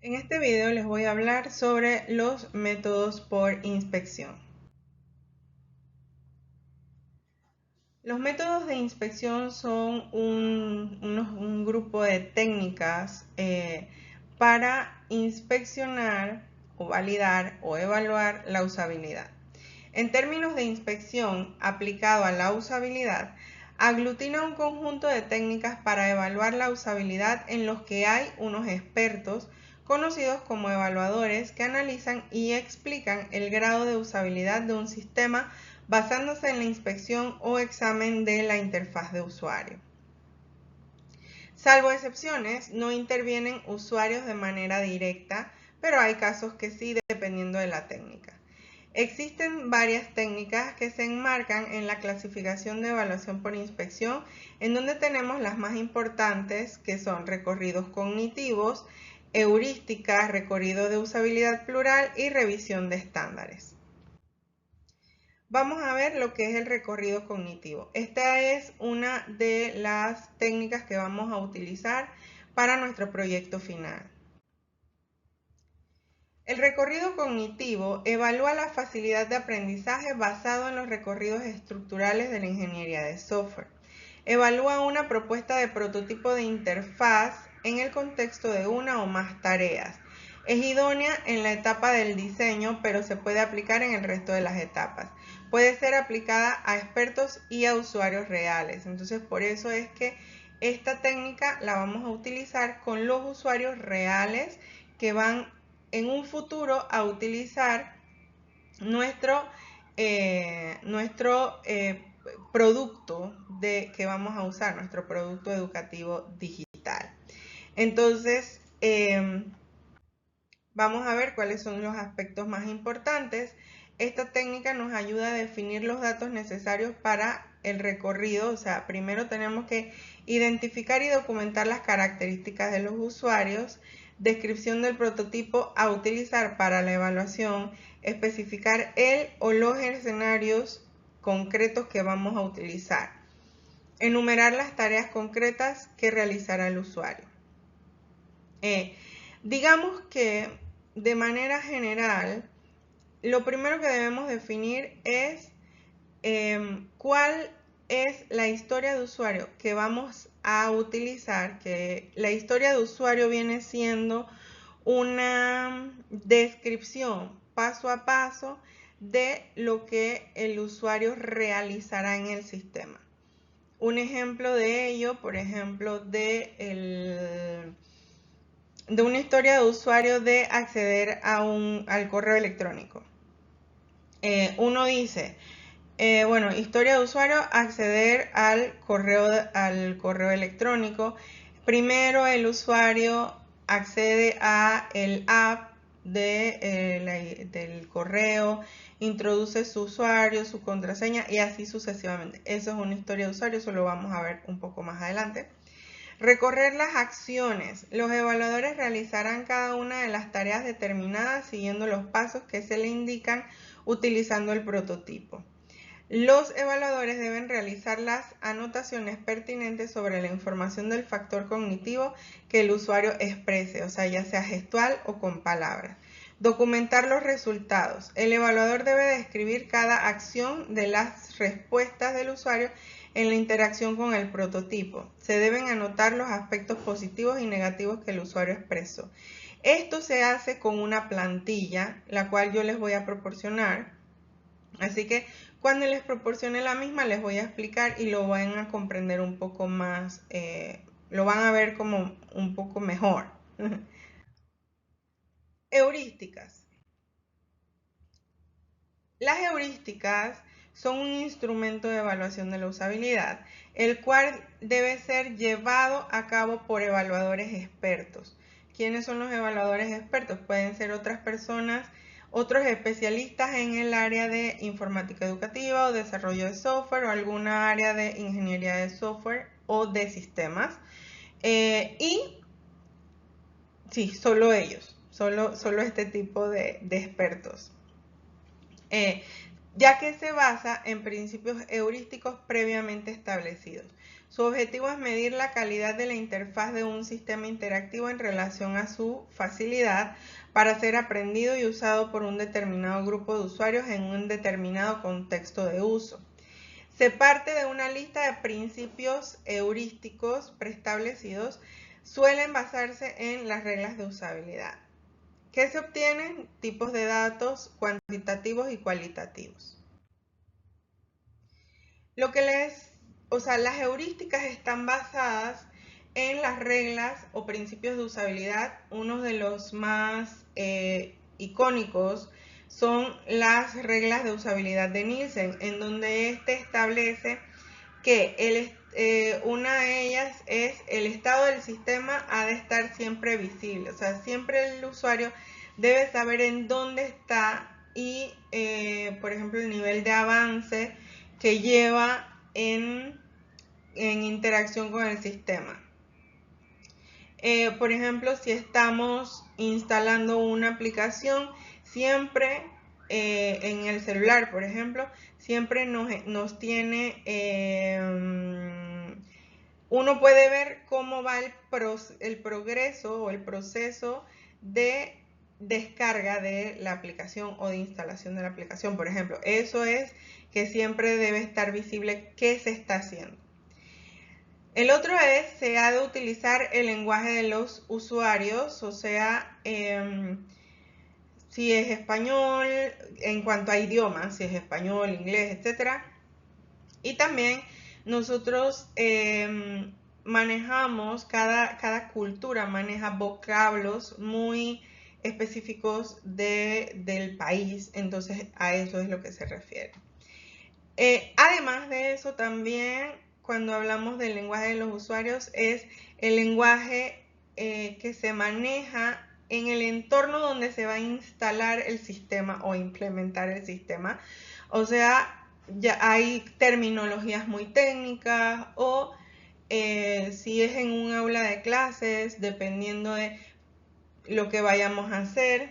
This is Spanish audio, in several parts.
En este video les voy a hablar sobre los métodos por inspección. Los métodos de inspección son un grupo de técnicas para inspeccionar o validar o evaluar la usabilidad. En términos de inspección aplicado a la usabilidad, aglutina un conjunto de técnicas para evaluar la usabilidad en los que hay unos expertos conocidos como evaluadores que analizan y explican el grado de usabilidad de un sistema basándose en la inspección o examen de la interfaz de usuario. Salvo excepciones, no intervienen usuarios de manera directa, pero hay casos que sí, dependiendo de la técnica. Existen varias técnicas que se enmarcan en la clasificación de evaluación por inspección, en donde tenemos las más importantes, que son recorridos cognitivos, heurísticas, recorrido de usabilidad plural y revisión de estándares. Vamos a ver lo que es el recorrido cognitivo. Esta es una de las técnicas que vamos a utilizar para nuestro proyecto final. El recorrido cognitivo evalúa la facilidad de aprendizaje basado en los recorridos estructurales de la ingeniería de software. Evalúa una propuesta de prototipo de interfaz en el contexto de una o más tareas. Es idónea en la etapa del diseño, pero se puede aplicar en el resto de las etapas. Puede ser aplicada a expertos y a usuarios reales. Entonces, por eso es que esta técnica la vamos a utilizar con los usuarios reales que van en un futuro a utilizar nuestro producto que vamos a usar, nuestro producto educativo digital. Entonces, vamos a ver cuáles son los aspectos más importantes. Esta técnica nos ayuda a definir los datos necesarios para el recorrido. O sea, primero tenemos que identificar y documentar las características de los usuarios, descripción del prototipo a utilizar para la evaluación, especificar el o los escenarios concretos que vamos a utilizar, enumerar las tareas concretas que realizará el usuario. Digamos que de manera general, lo primero que debemos definir es cuál es la historia de usuario que vamos a utilizar, que la historia de usuario viene siendo una descripción paso a paso de lo que el usuario realizará en el sistema. Un ejemplo de ello, por ejemplo, de una historia de usuario de acceder al correo electrónico. Uno dice, historia de usuario, acceder al correo electrónico. Primero el usuario accede a el app del correo, introduce su usuario, su contraseña y así sucesivamente. Eso es una historia de usuario, eso lo vamos a ver un poco más adelante. Recorrer las acciones. Los evaluadores realizarán cada una de las tareas determinadas siguiendo los pasos que se le indican utilizando el prototipo. Los evaluadores deben realizar las anotaciones pertinentes sobre la información del factor cognitivo que el usuario exprese, o sea, ya sea gestual o con palabras. Documentar los resultados. El evaluador debe describir cada acción de las respuestas del usuario en la interacción con el prototipo. Se deben anotar los aspectos positivos y negativos que el usuario expresó. Esto se hace con una plantilla, la cual yo les voy a proporcionar. Así que cuando les proporcione la misma les voy a explicar y lo van a comprender un poco más, lo van a ver como un poco mejor. Heurísticas. Las heurísticas son un instrumento de evaluación de la usabilidad, el cual debe ser llevado a cabo por evaluadores expertos. ¿Quiénes son los evaluadores expertos? Pueden ser otras personas, otros especialistas en el área de informática educativa o desarrollo de software o alguna área de ingeniería de software o de sistemas. Sí, solo ellos, solo este tipo de expertos. Ya que se basa en principios heurísticos previamente establecidos. Su objetivo es medir la calidad de la interfaz de un sistema interactivo en relación a su facilidad para ser aprendido y usado por un determinado grupo de usuarios en un determinado contexto de uso. Se parte de una lista de principios heurísticos preestablecidos, suelen basarse en las reglas de usabilidad. ¿Qué se obtienen? Tipos de datos cuantitativos y cualitativos. Las heurísticas están basadas en las reglas o principios de usabilidad. Uno de los más icónicos son las reglas de usabilidad de Nielsen, en donde establece que una de ellas es el estado del sistema ha de estar siempre visible, o sea, siempre el usuario debe saber en dónde está y, por ejemplo, el nivel de avance que lleva en interacción con el sistema. Por ejemplo, si estamos instalando una aplicación, siempre en el celular, por ejemplo, siempre nos tiene, uno puede ver cómo va el progreso o el proceso de descarga de la aplicación o de instalación de la aplicación, por ejemplo. Eso es que siempre debe estar visible qué se está haciendo. El otro es, se ha de utilizar el lenguaje de los usuarios, o sea, si es español, en cuanto a idiomas, si es español, inglés, etc. Y también nosotros manejamos, cada cultura maneja vocablos muy específicos del país, entonces a eso es lo que se refiere. Además de eso, también cuando hablamos del lenguaje de los usuarios es el lenguaje que se maneja en el entorno donde se va a instalar el sistema o implementar el sistema. O sea, ya hay terminologías muy técnicas o si es en un aula de clases, dependiendo de lo que vayamos a hacer,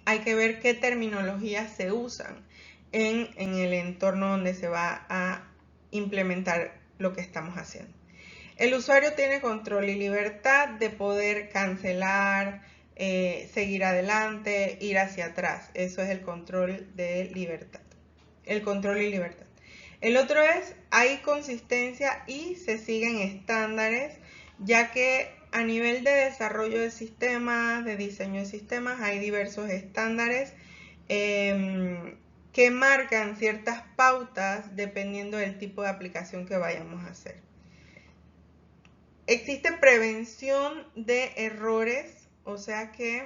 hay que ver qué terminologías se usan en el entorno donde se va a implementar lo que estamos haciendo. El usuario tiene control y libertad de poder cancelar, seguir adelante, ir hacia atrás. Eso es el control de libertad. El control y libertad. El otro es, hay consistencia y se siguen estándares, ya que a nivel de desarrollo de sistemas, de diseño de sistemas, hay diversos estándares que marcan ciertas pautas dependiendo del tipo de aplicación que vayamos a hacer. Existe prevención de errores, o sea que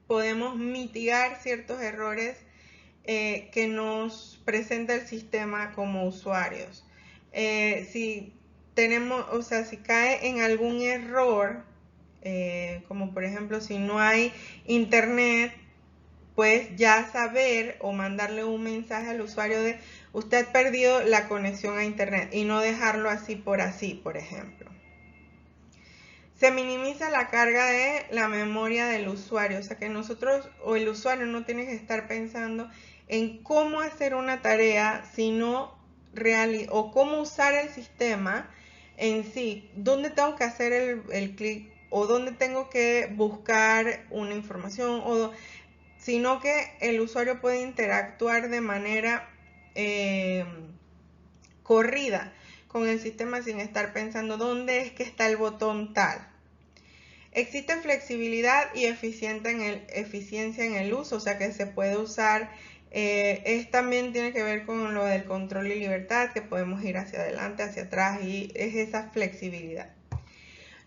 podemos mitigar ciertos errores que nos presenta el sistema como usuarios. Si cae en algún error, como por ejemplo si no hay internet, pues ya saber o mandarle un mensaje al usuario de usted ha perdido la conexión a internet y no dejarlo así, por ejemplo. Se minimiza la carga de la memoria del usuario, o sea que nosotros o el usuario no tiene que estar pensando en cómo hacer una tarea, sino o cómo usar el sistema en sí, dónde tengo que hacer el clic o dónde tengo que buscar una información, sino que el usuario puede interactuar de manera corrida con el sistema sin estar pensando dónde es que está el botón tal. Existe flexibilidad y eficiencia en el uso, o sea que se puede usar. También tiene que ver con lo del control y libertad, que podemos ir hacia adelante, hacia atrás, y es esa flexibilidad.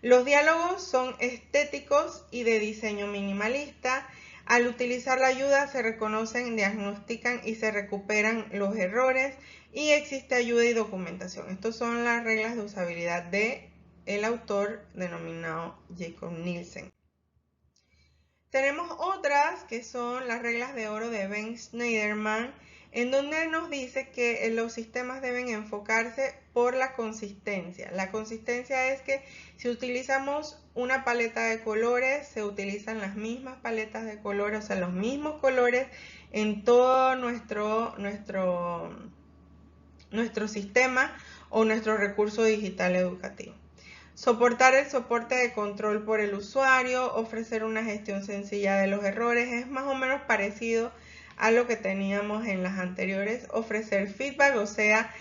Los diálogos son estéticos y de diseño minimalista. Al utilizar la ayuda se reconocen, diagnostican y se recuperan los errores y existe ayuda y documentación. Estas son las reglas de usabilidad del autor denominado Jakob Nielsen. Tenemos otras que son las reglas de oro de Ben Shneiderman, en donde nos dice que los sistemas deben enfocarse por la consistencia. La consistencia es que si utilizamos una paleta de colores, se utilizan las mismas paletas de colores, o sea, los mismos colores en todo nuestro sistema, o nuestro recurso digital educativo. Soportar el soporte de control por el usuario, ofrecer una gestión sencilla de los errores, es más o menos parecido a lo que teníamos en las anteriores. Ofrecer feedback, o sea,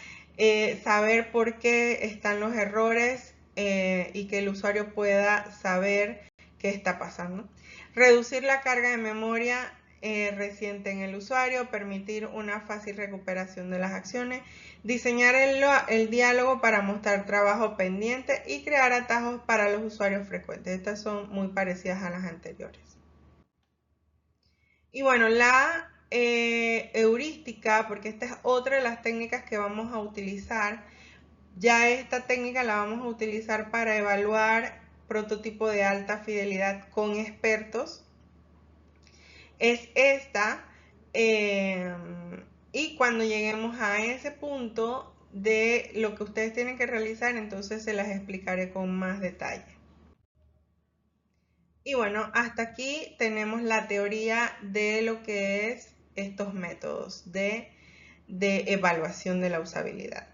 saber por qué están los errores y que el usuario pueda saber qué está pasando. Reducir la carga de memoria reciente en el usuario, permitir una fácil recuperación de las acciones, diseñar el diálogo para mostrar trabajo pendiente y crear atajos para los usuarios frecuentes. Estas son muy parecidas a las anteriores. Y bueno, la heurística, porque esta es otra de las técnicas que vamos a utilizar. Ya esta técnica la vamos a utilizar para evaluar prototipo de alta fidelidad con expertos. Es esta, y cuando lleguemos a ese punto de lo que ustedes tienen que realizar, entonces se las explicaré con más detalle. Y bueno, hasta aquí tenemos la teoría de lo que es estos métodos de evaluación de la usabilidad.